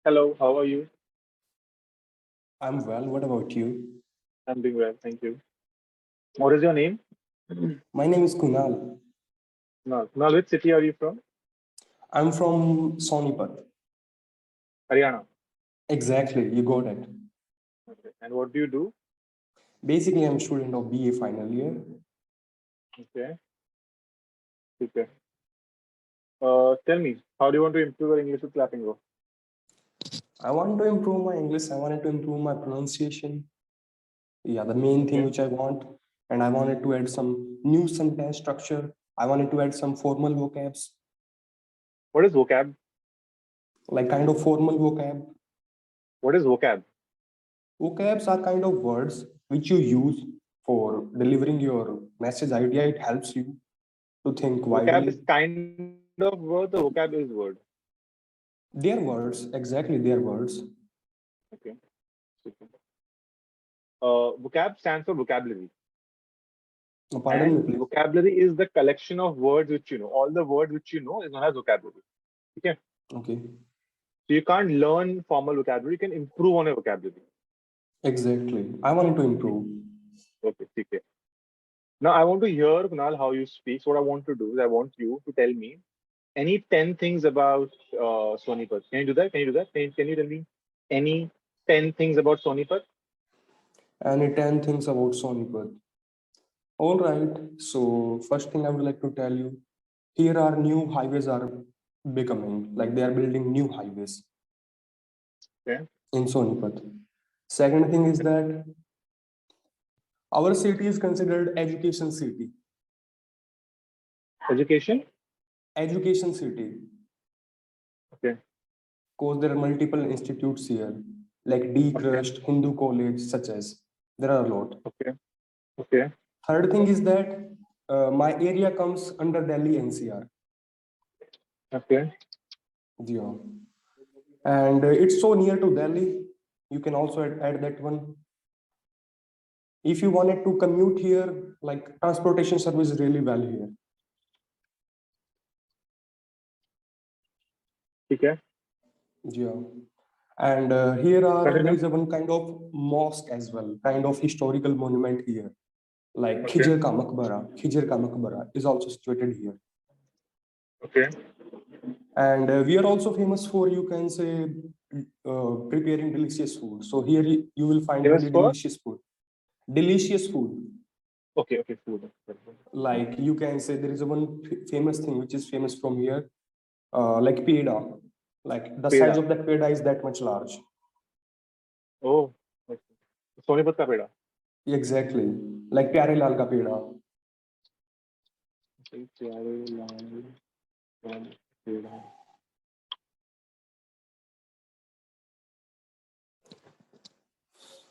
Hello, how are you? I'm well. What about you? I'm doing well, thank you. What is your name? My name is Kunal. Now, which city are you from? I'm from Sonipat. Haryana. Exactly, you got it. Okay. And what do you do? Basically, I'm a student of BA final year. Okay. Okay. Tell me, how do you want to improve your English with Clapingo? I want to improve my English. I wanted to improve my pronunciation. Yeah, the main thing Okay. which I want. And I wanted to add some new sentence structure. I wanted to add some formal vocabs, What is vocab? like kind of formal vocab. What is vocab? Vocabs are kind of words which you use for delivering your message idea. It helps you to think Vocab is widely. kind of word, the vocab is word. Their words, exactly their words. Okay. Okay. Vocab stands for vocabulary. Pardon me, And please. vocabulary is the collection of words which you know. All the words which you know is known as vocabulary. Okay. Okay, So you can't learn formal vocabulary, you can improve on your vocabulary. exactly. I wanted to improve. Okay. Okay. Now, I want to hear, Kunal, how you speak. So, what I want to do is I want you to tell me any 10 things about Sonipat. Can you do that? Can you do that? Can you tell me any 10 things about Sonipat? And 10 things about Sonipat. All right. So first thing I would like to tell you, here are new highways are becoming, like they are building new highways Okay. in Sonipat. Second thing is that our city is considered education city. Education? Education city, Okay. because there are multiple institutes here, like D Okay. Crust, Hindu College, such as there are a lot. Okay. Okay. Third thing is that my area comes under Delhi NCR. Okay. Yeah. And it's so near to Delhi. You can also add that one. If you wanted to commute here, like transportation service is really well here. Okay. Yeah. And there Continue. is a one kind of mosque as well, kind of historical monument here, like Okay. Khijr ka Maqbara is also situated here. Okay. And we are also famous for, you can say, preparing delicious food. So here you will find Famous really for? delicious food. Delicious food. Okay. Okay. Food. Like you can say there is a one famous thing which is famous from here, like peda. Like the size Peda. of that peda is that much large. Oh. Okay. Sonipat ka peda. Exactly. Like Pyare Lal ka peda. Okay. Pyare lal ka peda.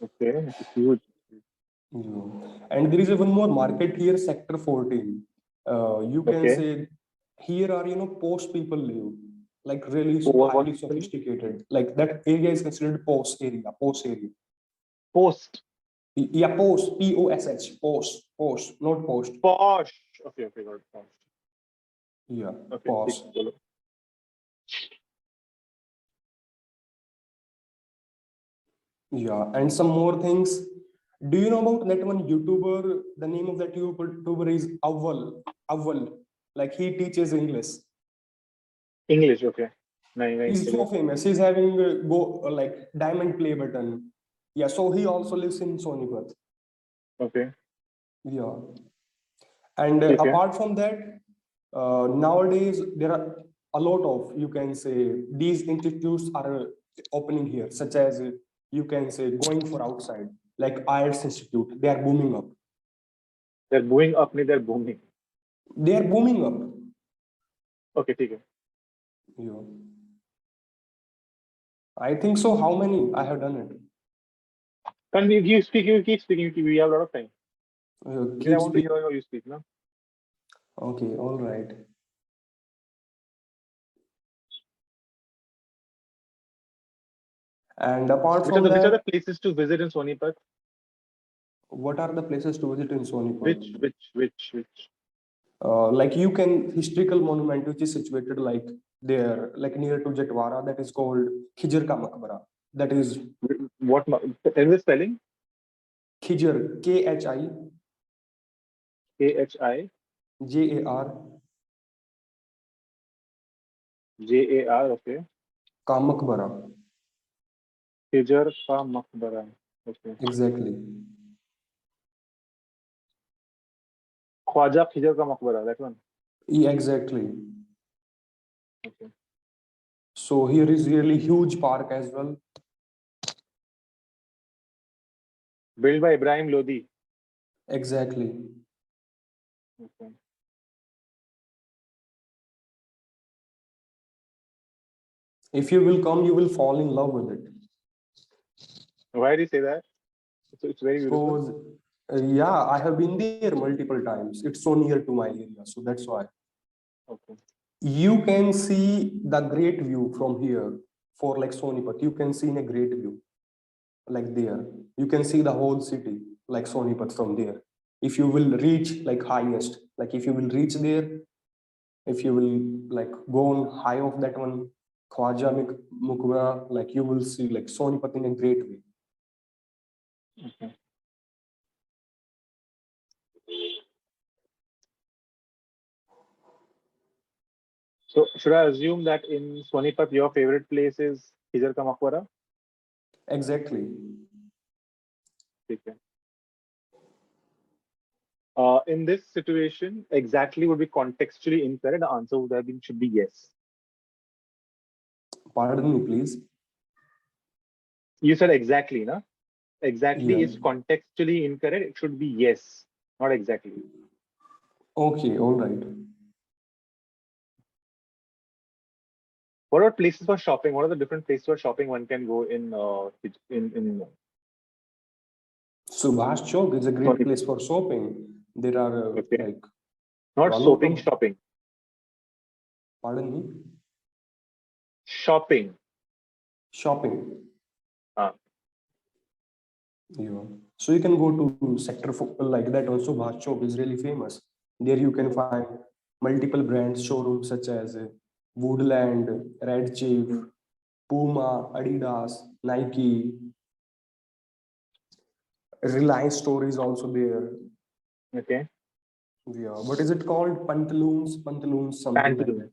Okay. It's huge. Yeah. And there is a one more market here, Sector 14. You can Okay. say here are, post people live, like really So what highly people? sophisticated. Like that area is considered post area. Post. Yeah, post, not post. Posh. Okay, okay, got it. Posh. Yeah, Okay, ठीक post. है, बोलो. Yeah, and some more things. Do you know about that one YouTuber? The name of that YouTuber is Awal. Like he teaches English. English, okay. नहीं नहीं He's so चलिए. famous. He's having like diamond play button. Yeah, so he also lives in Sonipat. Okay, Yeah, and ठीक है. apart from that, nowadays there are a lot of, you can say, these institutes are opening here, such as you can say going for outside, like IELTS Institute. They are booming up. They're moving up, नहीं they're booming. They are booming up. Okay, ठीक है. Yeah. I think so. How many I have done it? Can you speak? You keep speaking. We have a lot of time. Because I Keep want to speak. hear how you speak, no? Okay, all right. And apart Which are from the that, places to visit in Sonipat? what are the places to visit in Sonipat? Which? Like you can historical monument which is situated like there, like near to Jatwara, that is called Khijr ka Maqbara. That is Tell me the spelling. Khijr, Khijar. Okay. ka Maqbara. Khijar ka Maqbara. Okay. Exactly. Khwaja Khijar ka Maqbara. That one. Exactly. Okay. So here is really huge park as well. Built by Ibrahim Lodi. Exactly. Okay. If you will come, you will fall in love with it. Why do you say that? It's very beautiful. Because yeah, I have been there multiple times. It's so near to my area, so that's why. Okay. You can see the great view from here for like Sonipat. You can see in a great view like there. You can see the whole city like Sonipat from there. If you will reach like highest, like if you will reach there, if you will like go on high of that one, Khwaja Mukwa, like you will see like Sonipat in a great way. Okay. So should I assume that in Sonipat your favorite place is Khijar ka Maqbara? Exactly. Okay. In this situation, exactly would be contextually incorrect. The answer would have been should be yes. Pardon me, please. You said exactly, na? Exactly Yeah. is contextually incorrect. It should be yes, not exactly. Okay, all right. What are places for shopping? What are the different places for shopping one can go in Subhash Chowk is a great Sonipat? place for shopping. There are Okay, like not a lot soaping, of, shopping. pardon me, Shopping. shopping. Ah, Yeah. So you can go to sector like that. Also, Subhash Chowk is really famous. There you can mm, find multiple brands showrooms such as Woodland, Red Chief, mm, Puma, Adidas, Nike, Reliance store is also there. okay. Yeah. What is it called? Pantaloons, something like Pantaloons. that.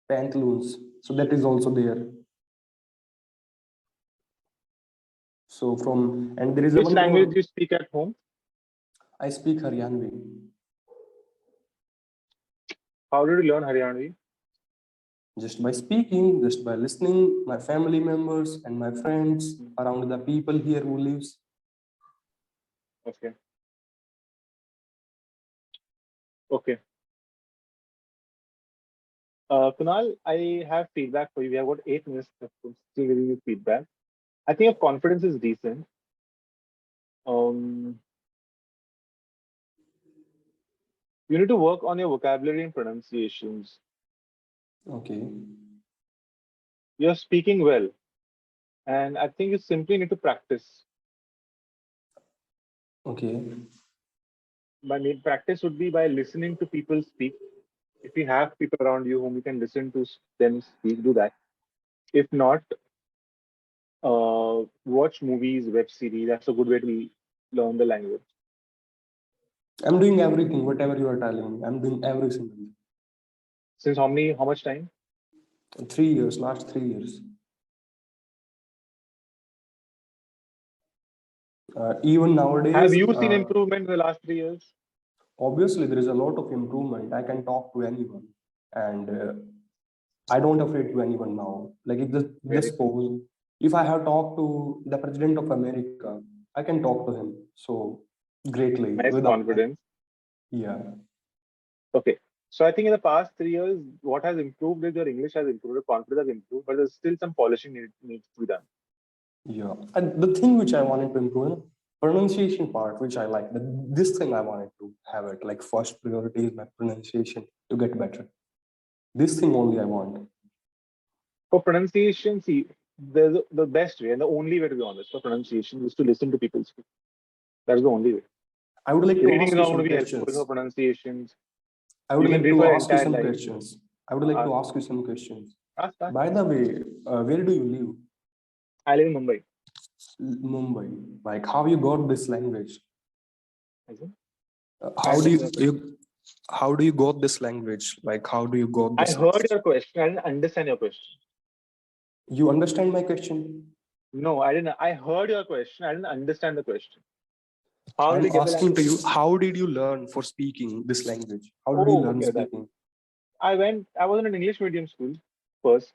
Pantaloons. So that is also there. So from and there is a Which one language do more. you speak at home? I speak Haryanvi. How did you learn Haryanvi? Just by speaking, just by listening, my family members and my friends Mm, around the people here who lives. okay. Okay. Kunal, I have feedback for you. We have got 8 minutes left. I'm still giving you feedback. I think your confidence is decent. Um, you need to work on your vocabulary and pronunciations. Okay. You're speaking well, and I think you simply need to practice. Okay. My main practice would be by listening to people speak. If you have people around you whom you can listen to them speak, do that. If not, watch movies, web series. That's a good way to learn the language. I'm doing everything, whatever you are telling me. I'm doing every single thing. Since how much time? 3 years, last 3 years. Even Have nowadays, you seen improvement in the last 3 years? obviously there is a lot of improvement. I can talk to anyone, and I don't afraid to anyone now. Like if just Very suppose if I have talked to the president of America, I can talk to him so greatly nice without confidence. yeah. Okay. So I think in the past 3 years, what has improved is your English has improved, your confidence has improved, but there's still some polishing needs to be done. Yeah, and the thing which I wanted to improve, pronunciation part, which I like. This thing I wanted to have it like first priority is my pronunciation to get better. This thing only I want. For pronunciation, see, the best way and the only way to be honest for pronunciation is to listen to people speak. That's the only way. I would like to Reading is ask you not going some to be helpful for questions. pronunciations. I You would can like read to for your ask you entire some life. questions. I would like to Ask, ask you some questions. ask. By the way, where do you live? I live in Mumbai. Mumbai. Like, how you got this language? Is it? I How do didn't you, know. how do you got this language? Like, how do you got I this heard language? your question. I didn't understand your question. You understand my question? No, I didn't. I heard your question. I didn't understand the question. How did I'm you get the asking to language? you, how did you learn for speaking this language? How did you Oh, learn okay. That speaking? I was in an English medium school first.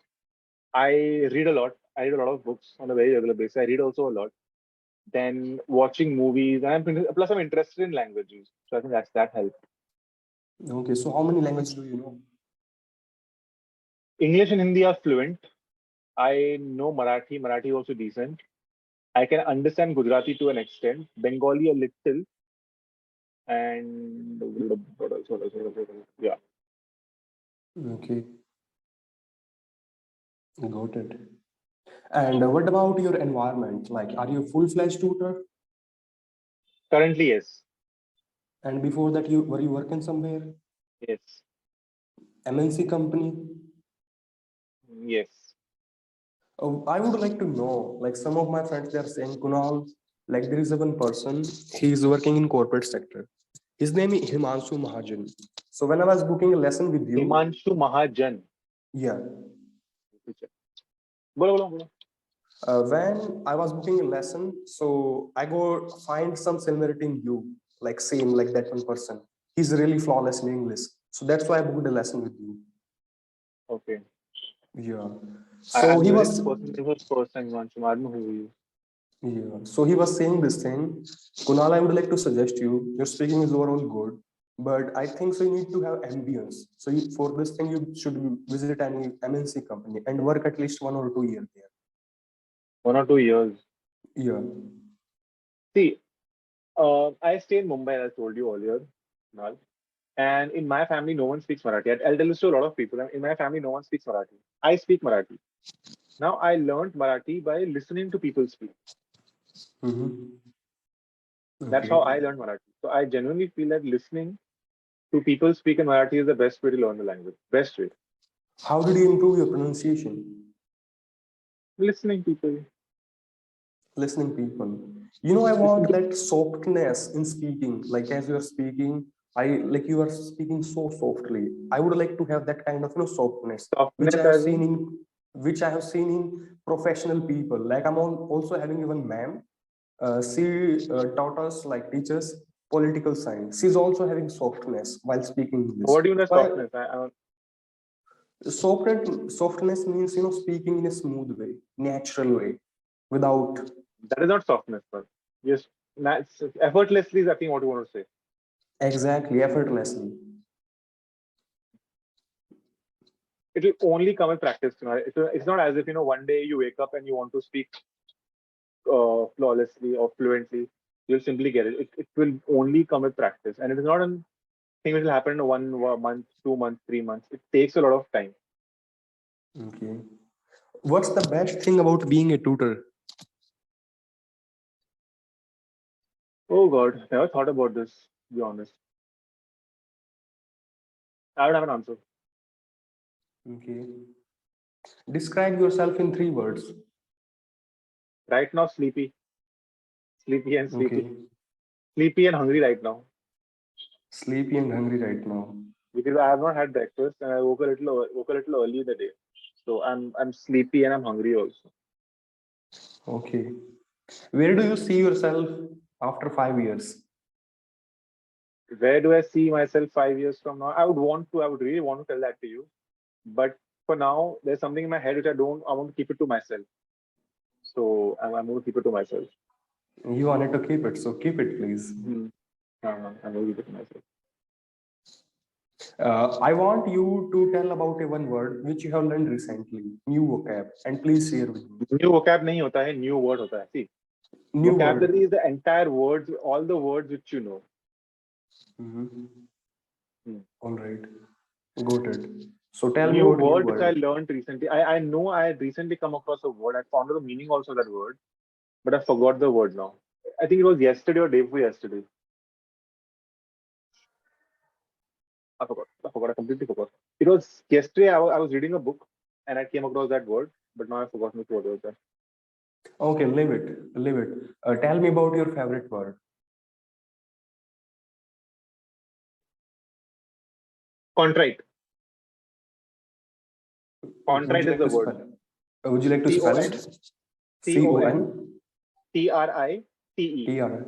I read a lot. I read a lot of books on a very regular basis. I read also a lot. Then watching movies, and plus I'm interested in languages. So I think that helped. Okay, so how many languages do you know? English and Hindi are fluent. I know Marathi. Marathi also decent. I can understand Gujarati to an extent. Bengali a little. And yeah. Okay, got it. And what about your environment? Like, are you a full-fledged tutor? Currently, yes. And before that, you were you working somewhere? Yes. MNC company? Yes. I would like to know, like some of my friends, they are saying, Kunal, like there is a one person, he is working in corporate sector. His name is Himanshu Mahajan. So when I was booking a lesson with you, Himanshu Mahajan. yeah, Bolo, bolo, bolo. when I was booking a lesson, so I go find some similarity in you, like same like that one person. He's really flawless in English. So that's why I booked a lesson with you. Okay. Yeah. I, So I'm he hearing was this person. This was first time Himanshu. I don't know who he is. Yeah. So he was saying this thing. Kunal, I would like to suggest you, your speaking is overall good, but I think so you need to have ambience. So for this thing, you should visit any MNC company and work at least 1 or 2 years there. 1 or 2 years. Yeah. See, I stay in Mumbai, as I told you earlier. Kunal. And in my family, no one speaks Marathi. I'll tell this to a lot of people. In my family, no one speaks Marathi. I speak Marathi. Now, I learned Marathi by listening to people speak. Mm-hmm. That's how Okay. I learned Marathi. So I genuinely feel that listening to people speak in Marathi is the best way to learn the language. Best way. How did you improve your pronunciation? Listening people. Listening people. You know, I Listen want to that softness in speaking. Like as you are speaking, I like you are speaking so softly. I would like to have that kind of softness, which I softness have as seen in. in professional people. Like also having even ma'am. She taught us like teachers political science. She's also having softness while speaking English. What do you mean by Why softness? softness means speaking in a smooth way, natural way, without That is not softness, sir. Just effortlessly is I think what you want to say. exactly effortlessly. It will only come with practice. It's not as if one day you wake up and you want to speak flawlessly or fluently. You'll simply get it. It will only come with practice, and it is not a thing which will happen in 1 month, 2 months, 3 months. It takes a lot of time. Okay. What's the best thing about being a tutor? Oh God, never thought about this. To be honest, I don't have an answer. Okay. Describe yourself in 3 words. Right now, sleepy, sleepy and sleepy, Okay. sleepy and hungry right now Sleepy and hungry right now. because I have not had breakfast and I woke a little early in the day. So I'm sleepy and I'm hungry also. Okay. Where do you see yourself after 5 years? Where do I see myself 5 years from now? I would really want to tell that to you. But for now, there's something in my head which I want to keep it to myself. So I'm going to keep it to myself. You wanted to keep it, so keep it, please. Hmm. I'm going to keep it to myself. I want you to tell about a one word which you have learned recently, new vocab, and please share with me. New vocab नहीं होता है, new word होता है. See, New vocabulary word. is the entire words, all the words which you know. Mhm. Hmm. All right. Got it. So tell me New about new word which I word. learned recently. I know I had recently come across a word. I found out the meaning also of that word, but I forgot the word now. I think it was yesterday or day before yesterday. I forgot. I completely forgot. It was yesterday. I was reading a book and I came across that word, but now I've forgotten which word was that. Okay, leave it. Leave it. Tell me about your favorite word. Contrite. Would you Contrite is like the to word. spell? Would you like to C O spell N it? C C O O N N T R I T E. T R.